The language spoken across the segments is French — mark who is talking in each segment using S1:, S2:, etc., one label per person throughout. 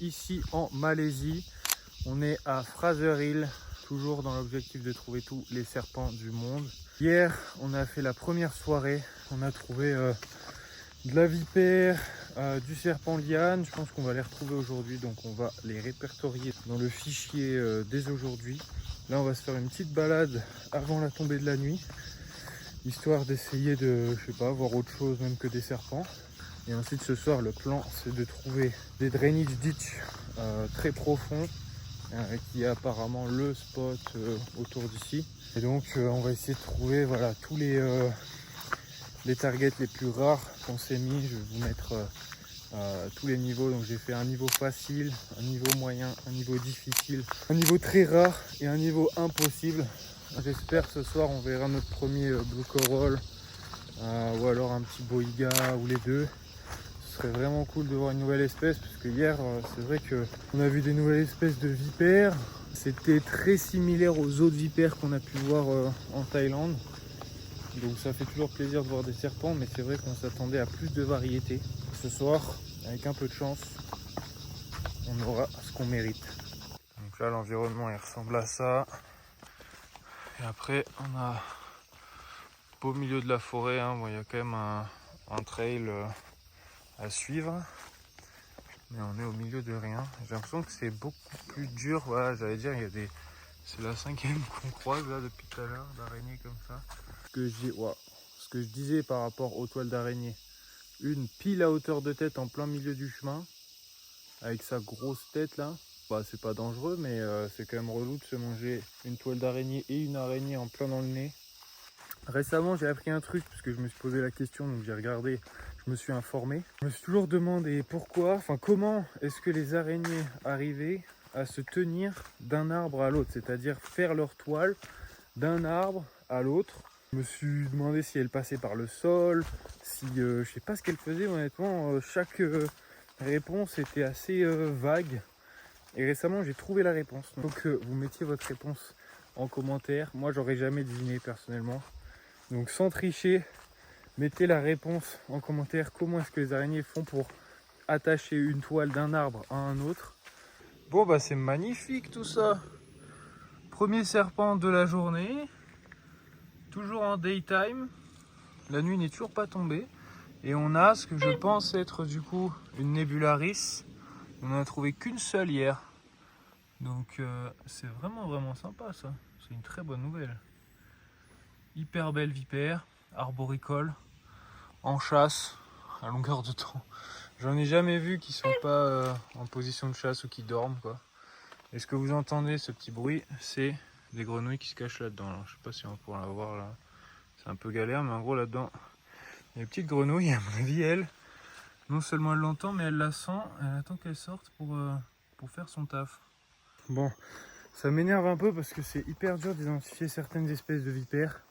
S1: ici en Malaisie. On est à Fraser Hill, toujours dans l'objectif de trouver tous les serpents du monde. Hier, on a fait la première soirée. On a trouvé de la vipère, du serpent liane. Je pense qu'on va les retrouver aujourd'hui, donc on va les répertorier dans le fichier dès aujourd'hui. Là, on va se faire une petite balade avant la tombée de la nuit, histoire d'essayer de, je sais pas, voir autre chose même que des serpents. Et ensuite, ce soir, le plan, c'est de trouver des drainage ditch très profonds, qui est apparemment le spot autour d'ici. Et donc, on va essayer de trouver voilà, tous les targets les plus rares qu'on s'est mis. Je vais vous mettre tous les niveaux. Donc, j'ai fait un niveau facile, un niveau moyen, un niveau difficile, un niveau très rare et un niveau impossible. J'espère ce soir, on verra notre premier blue coral ou alors un petit boiga ou les deux. Ce serait vraiment cool de voir une nouvelle espèce, parce que hier c'est vrai qu'on a vu des nouvelles espèces de vipères. C'était très similaire aux autres vipères qu'on a pu voir en Thaïlande. Donc ça fait toujours plaisir de voir des serpents, mais c'est vrai qu'on s'attendait à plus de variétés. Ce soir, avec un peu de chance, on aura ce qu'on mérite. Donc là, l'environnement il ressemble à ça. Et après, on a au milieu de la forêt, hein, bon, il y a quand même un trail à suivre, mais on est au milieu de rien. J'ai l'impression que c'est beaucoup plus dur. Voilà, j'allais dire, il y a des, c'est la cinquième qu'on croise là depuis tout à l'heure, d'araignées comme ça. Ce que je disais par rapport aux toiles d'araignée, une pile à hauteur de tête en plein milieu du chemin, avec sa grosse tête là. Bah, c'est pas dangereux, mais c'est quand même relou de se manger une toile d'araignée et une araignée en plein dans le nez. Récemment, j'ai appris un truc, parce que je me suis posé la question, donc j'ai regardé, je me suis informé. Je me suis toujours demandé comment est-ce que les araignées arrivaient à se tenir d'un arbre à l'autre, c'est-à-dire faire leur toile d'un arbre à l'autre. Je me suis demandé si elles passaient par le sol, si je sais pas ce qu'elles faisaient honnêtement. Chaque réponse était assez vague. Et récemment, j'ai trouvé la réponse. Donc vous mettiez votre réponse en commentaire. Moi, j'aurais jamais deviné personnellement. Donc sans tricher, mettez la réponse en commentaire. Comment est-ce que les araignées font pour attacher une toile d'un arbre à un autre? Bon bah c'est magnifique tout ça. Premier serpent de la journée. Toujours en daytime. La nuit n'est toujours pas tombée. Et on a ce que je pense être du coup une Nebularis. On n'en a trouvé qu'une seule hier. Donc c'est vraiment sympa ça. C'est une très bonne nouvelle. Hyper belle vipère, arboricole, en chasse, à longueur de temps. J'en ai jamais vu qui sont pas en position de chasse ou qui dorment quoi. Et ce que vous entendez, ce petit bruit, c'est des grenouilles qui se cachent là-dedans. Alors, je sais pas si on pourra la voir là. C'est un peu galère, mais en gros là-dedans, il y a une petite grenouille. À mon avis, elle, non seulement elle l'entend, mais elle la sent. Elle attend qu'elle sorte pour faire son taf. Bon, ça m'énerve un peu parce que c'est hyper dur d'identifier certaines espèces de vipères.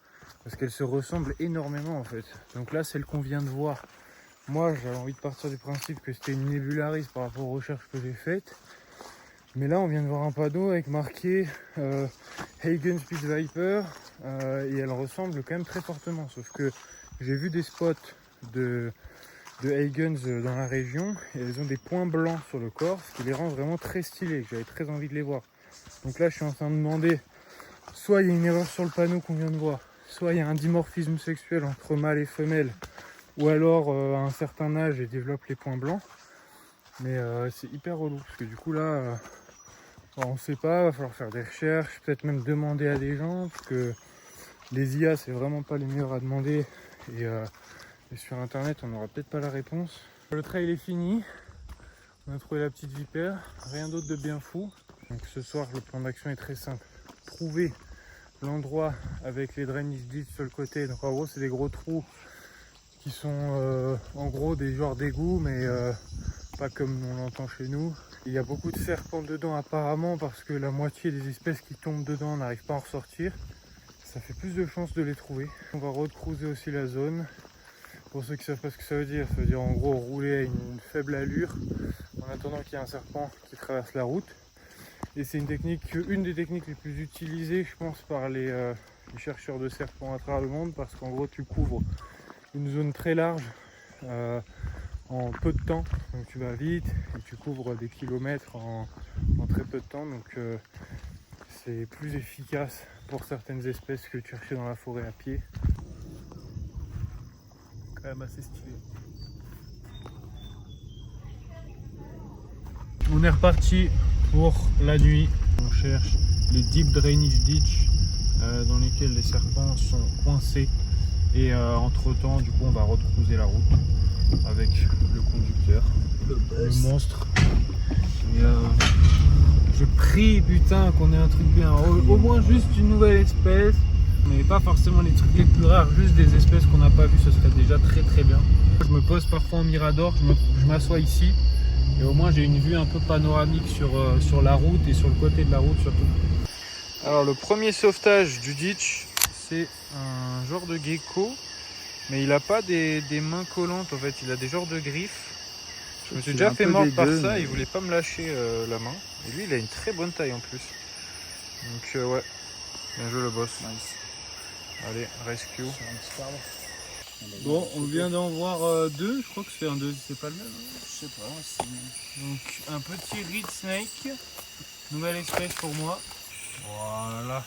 S1: Parce qu'elles se ressemblent énormément en fait. Donc là, celle qu'on vient de voir, moi j'avais envie de partir du principe que c'était une Nebularis par rapport aux recherches que j'ai faites. Mais là, on vient de voir un panneau avec marqué Hagen Speed Viper et elle ressemble quand même très fortement. Sauf que j'ai vu des spots de Hagens dans la région et elles ont des points blancs sur le corps, ce qui les rend vraiment très stylés. J'avais très envie de les voir. Donc là, je suis en train de demander, soit il y a une erreur sur le panneau qu'on vient de voir, soit il y a un dimorphisme sexuel entre mâle et femelle, ou alors à un certain âge, ils développent les points blancs. Mais c'est hyper relou, parce que du coup là, on sait pas, va falloir faire des recherches, peut-être même demander à des gens, parce que les IA, c'est vraiment pas les meilleurs à demander, et sur internet, on n'aura peut-être pas la réponse. Le trail est fini, on a trouvé la petite vipère, rien d'autre de bien fou. Donc ce soir, le plan d'action est très simple. Trouver l'endroit avec les drainage ditch sur le côté. Donc en gros, c'est des gros trous qui sont en gros des genres d'égouts, mais pas comme on l'entend chez nous. Il y a beaucoup de serpents dedans apparemment parce que la moitié des espèces qui tombent dedans n'arrivent pas à en ressortir. Ça fait plus de chances de les trouver. On va recruiser aussi la zone. Pour ceux qui ne savent pas ce que ça veut dire en gros rouler à une faible allure en attendant qu'il y ait un serpent qui traverse la route. Et c'est une des techniques les plus utilisées, je pense, par les chercheurs de serpents à travers le monde, parce qu'en gros tu couvres une zone très large en peu de temps. Donc tu vas vite et tu couvres des kilomètres en très peu de temps. Donc c'est plus efficace pour certaines espèces que de chercher dans la forêt à pied. Quand même assez stylé. On est reparti pour la nuit. On cherche les deep drainage ditch dans lesquels les serpents sont coincés. Et entre temps, du coup, on va retrousser la route avec le conducteur, le monstre. Et je prie, putain, qu'on ait un truc bien. Au moins juste une nouvelle espèce. Mais pas forcément les trucs les plus rares, juste des espèces qu'on n'a pas vues, ce serait déjà très très bien. Je me pose parfois en mirador, je m'assois ici. Et au moins j'ai une vue un peu panoramique sur la route et sur le côté de la route surtout. Alors le premier sauvetage du ditch, c'est un genre de gecko, mais il n'a pas des mains collantes en fait, il a des genres de griffes. Je me suis déjà fait mordre par ça, il voulait pas me lâcher la main. Et lui il a une très bonne taille en plus. Donc ouais, bien joué le boss. Nice. Allez, rescue. Bon, on vient d'en voir deux, je crois que c'est un deux, c'est pas le même.
S2: Je sais pas.
S1: Donc un petit reed snake, nouvelle espèce pour moi. Voilà.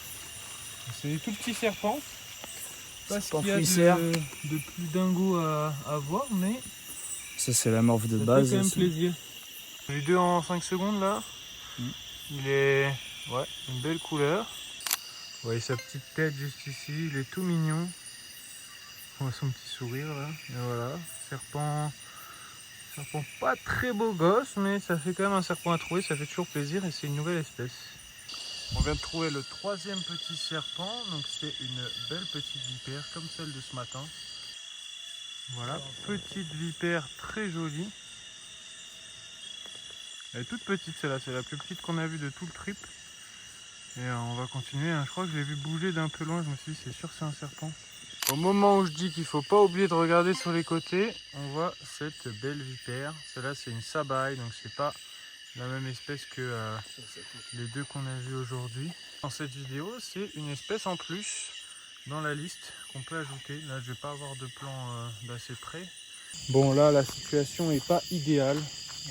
S1: C'est des tout petits serpents. Pas ce qu'il y a de plus dingo à voir, mais
S2: ça c'est la morphe de
S1: ça
S2: base.
S1: fait quand même
S2: aussi.
S1: plaisir. J'ai vu deux en 5 secondes là. Il est une belle couleur. Vous voyez sa petite tête juste ici, il est tout mignon. On voit son petit sourire là. Et voilà, serpent pas très beau gosse, mais ça fait quand même un serpent à trouver, ça fait toujours plaisir et c'est une nouvelle espèce. On vient de trouver le troisième petit serpent, donc c'est une belle petite vipère comme celle de ce matin. Voilà, petite vipère très jolie. Elle est toute petite celle-là, c'est la plus petite qu'on a vue de tout le trip. Et on va continuer, je crois que je l'ai vu bouger d'un peu loin, je me suis dit c'est sûr c'est un serpent. Au moment où je dis qu'il ne faut pas oublier de regarder sur les côtés, on voit cette belle vipère. Celle-là c'est une sabaille, donc c'est pas la même espèce que les deux qu'on a vus aujourd'hui. Dans cette vidéo, c'est une espèce en plus dans la liste qu'on peut ajouter. Là, je vais pas avoir de plan d'assez près. Bon, là, la situation est pas idéale.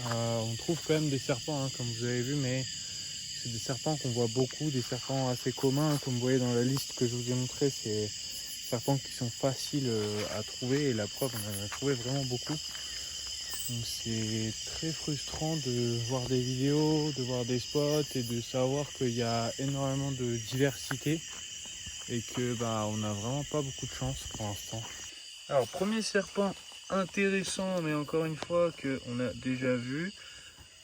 S1: On trouve quand même des serpents, hein, comme vous avez vu, mais c'est des serpents qu'on voit beaucoup, des serpents assez communs. Hein, comme vous voyez dans la liste que je vous ai montré, c'est des serpents qui sont faciles à trouver. Et la preuve, on en a trouvé vraiment beaucoup. Donc c'est très frustrant de voir des vidéos, de voir des spots et de savoir qu'il y a énormément de diversité et que on n'a vraiment pas beaucoup de chance pour l'instant. Alors premier serpent intéressant, mais encore une fois qu'on a déjà vu,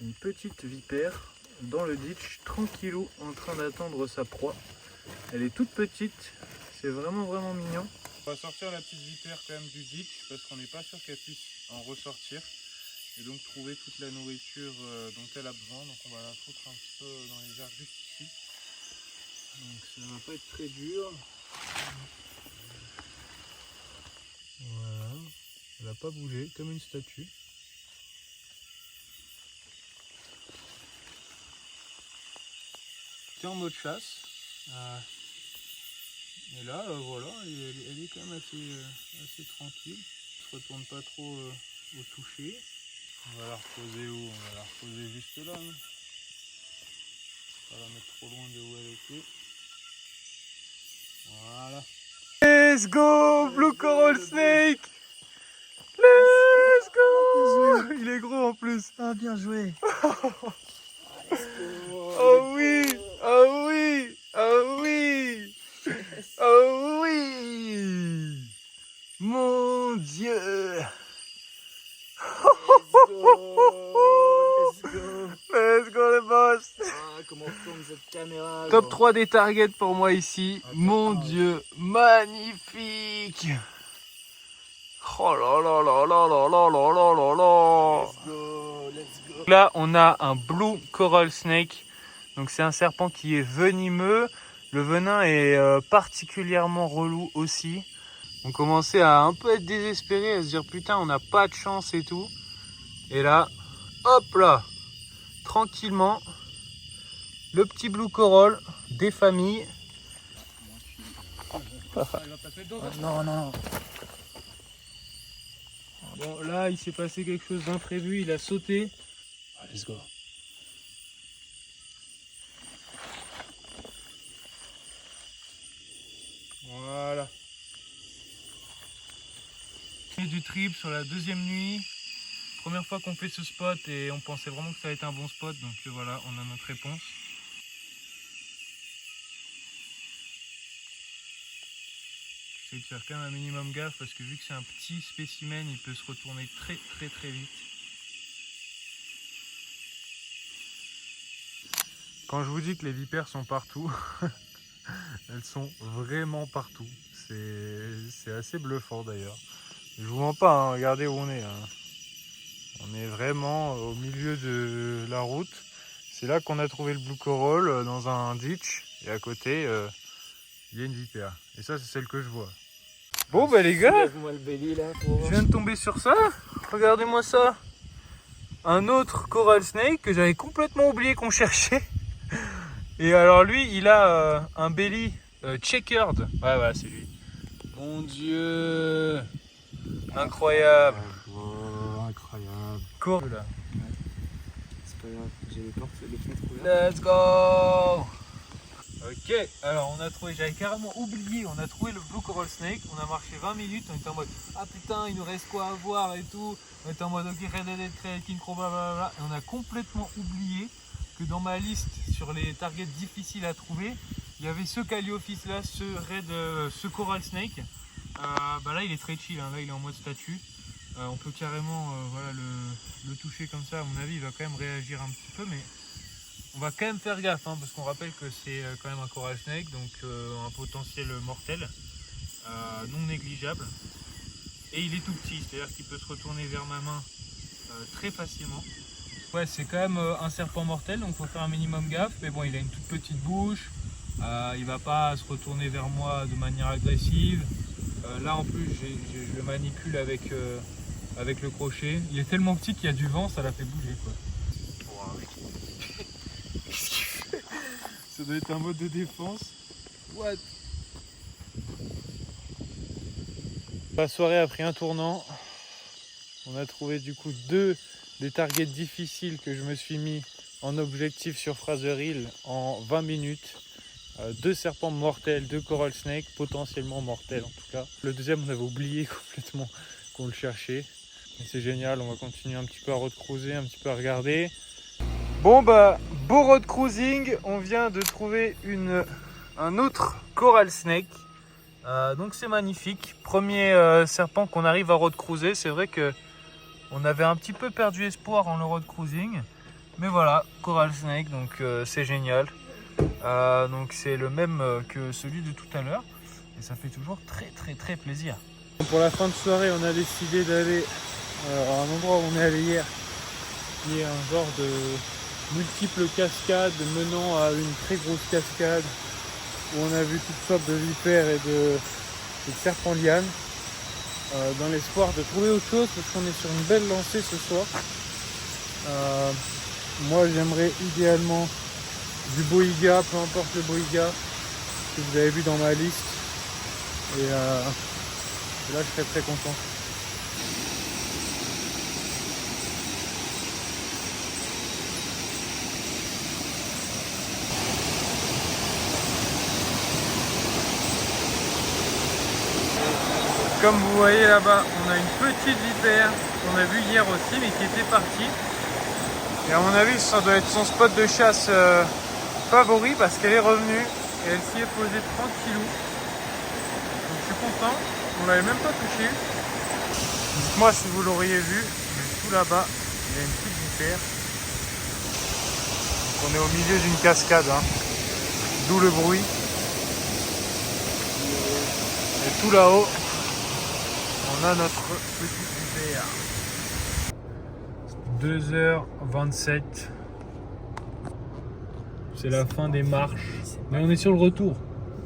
S1: une petite vipère dans le ditch, tranquillou, en train d'attendre sa proie. Elle est toute petite, c'est vraiment mignon. On va sortir la petite vipère quand même du ditch parce qu'on n'est pas sûr qu'elle puisse en ressortir. Et donc trouver toute la nourriture dont elle a besoin. Donc on va la foutre un petit peu dans les airs juste ici. Donc ça va pas être très dur. Voilà. Elle n'a pas bougé, comme une statue. C'est en mode chasse. Et là, voilà, elle est quand même assez tranquille. Elle se retourne pas trop au toucher. On va la reposer où? On va la reposer juste là. Hein. Pas la mettre trop loin de où elle était. Voilà. Let's go, Blue Coral Snake! Let's go! Il est gros en plus.
S2: Ah, bien joué.
S1: Oh oui! Oh oui! Oh oui! Oh oui! Mon Dieu! Let's go le boss!
S2: Comment tourne cette caméra?
S1: Top 3 des targets pour moi ici. Mon Dieu, magnifique! Oh là là là là là là là là là là!
S2: Let's go.
S1: Là, on a un Blue Coral Snake. Donc c'est un serpent qui est venimeux. Le venin est particulièrement relou aussi. On commençait à un peu être désespéré, à se dire putain on n'a pas de chance et tout. Et là, hop là, tranquillement, le petit Blue Coral des familles.
S2: Non.
S1: Bon, là, il s'est passé quelque chose d'imprévu, il a sauté.
S2: Let's go.
S1: Voilà. Et du trip sur la deuxième nuit. Première fois qu'on fait ce spot et on pensait vraiment que ça allait être un bon spot. Donc voilà, on a notre réponse. J'essaie de faire quand même un minimum gaffe parce que vu que c'est un petit spécimen, il peut se retourner très vite. Quand je vous dis que les vipères sont partout, elles sont vraiment partout. C'est assez bluffant d'ailleurs. Je vous mens pas, hein, regardez où on est. Hein. On est vraiment au milieu de la route. C'est là qu'on a trouvé le blue coral dans un ditch. Et à côté, il y a une vipère. Et ça, c'est celle que je vois. Bon bah les gars,
S2: Soulève-moi le belly là.
S1: je viens de tomber sur ça. Regardez-moi ça. Un autre coral snake que j'avais complètement oublié qu'on cherchait. Et alors lui, il a un belly checkered. Ouais, voilà, c'est lui. Mon Dieu. Incroyable.
S2: Oh, incroyable.
S1: Cool là.
S2: C'est pas grave, j'ai les fenêtres ouvertes.
S1: Let's go. Ok, alors on a trouvé, j'avais carrément oublié, on a trouvé le blue coral snake, on a marché 20 minutes, on était en mode ah putain il nous reste quoi à voir et tout, on était en mode ok Red Dead Trail, King Crow blablabla, et on a complètement oublié que dans ma liste sur les targets difficiles à trouver, il y avait ce Calliophyse là, ce coral snake, bah là il est très chill, hein. Là il est en mode statue, on peut carrément voilà, le toucher comme ça, à mon avis il va quand même réagir un petit peu mais... On va quand même faire gaffe, hein, parce qu'on rappelle que c'est quand même un coral snake, donc un potentiel mortel, non négligeable. Et il est tout petit, c'est-à-dire qu'il peut se retourner vers ma main très facilement. Ouais, c'est quand même un serpent mortel, donc il faut faire un minimum gaffe. Mais bon, il a une toute petite bouche, il va pas se retourner vers moi de manière agressive. Là en plus, je le manipule avec le crochet. Il est tellement petit qu'il y a du vent, ça l'a fait bouger quoi. Ça doit être un mode de défense. What? La soirée a pris un tournant. On a trouvé du coup deux des targets difficiles que je me suis mis en objectif sur Fraser Hill en 20 minutes. Deux serpents mortels, deux coral snakes, potentiellement mortels en tout cas. Le deuxième on avait oublié complètement qu'on le cherchait. Mais c'est génial, on va continuer un petit peu à road cruiser, un petit peu à regarder. Bon bah, beau road cruising, on vient de trouver un autre coral snake, donc c'est magnifique. Premier serpent qu'on arrive à road cruiser, c'est vrai que on avait un petit peu perdu espoir en le road cruising, mais voilà, coral snake, donc c'est génial. Donc c'est le même que celui de tout à l'heure, et ça fait toujours très plaisir. Pour la fin de soirée, on a décidé d'aller à un endroit où on est allé hier, qui est un genre de multiples cascades menant à une très grosse cascade où on a vu toutes sortes de vipères et de serpents lianes, dans l'espoir de trouver autre chose parce qu'on est sur une belle lancée ce soir. Moi j'aimerais idéalement du boïga, peu importe le boïga que vous avez vu dans ma liste, et là je serais très content. Comme vous voyez là-bas, on a une petite vipère qu'on a vue hier aussi, mais qui était partie. Et à mon avis, ça doit être son spot de chasse favori parce qu'elle est revenue et elle s'y est posée tranquillou. Donc je suis content, on l'avait même pas touché. Dites-moi si vous l'auriez vu, mais tout là-bas, il y a une petite vipère. Donc on est au milieu d'une cascade, hein. D'où le bruit. Et tout là-haut, on a notre petite vipère. 2h27. C'est la fin des marches. Mais on est sur le retour.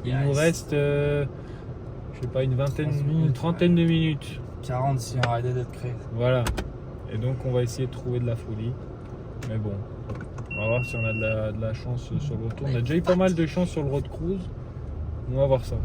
S1: Il nous reste, je sais pas, une trentaine de minutes.
S2: 40 si on arrêtait d'être créé.
S1: Voilà. Et donc on va essayer de trouver de la folie. Mais bon, on va voir si on a de la chance sur le retour. On a déjà eu pas mal de chance sur le road cruise. On va voir ça.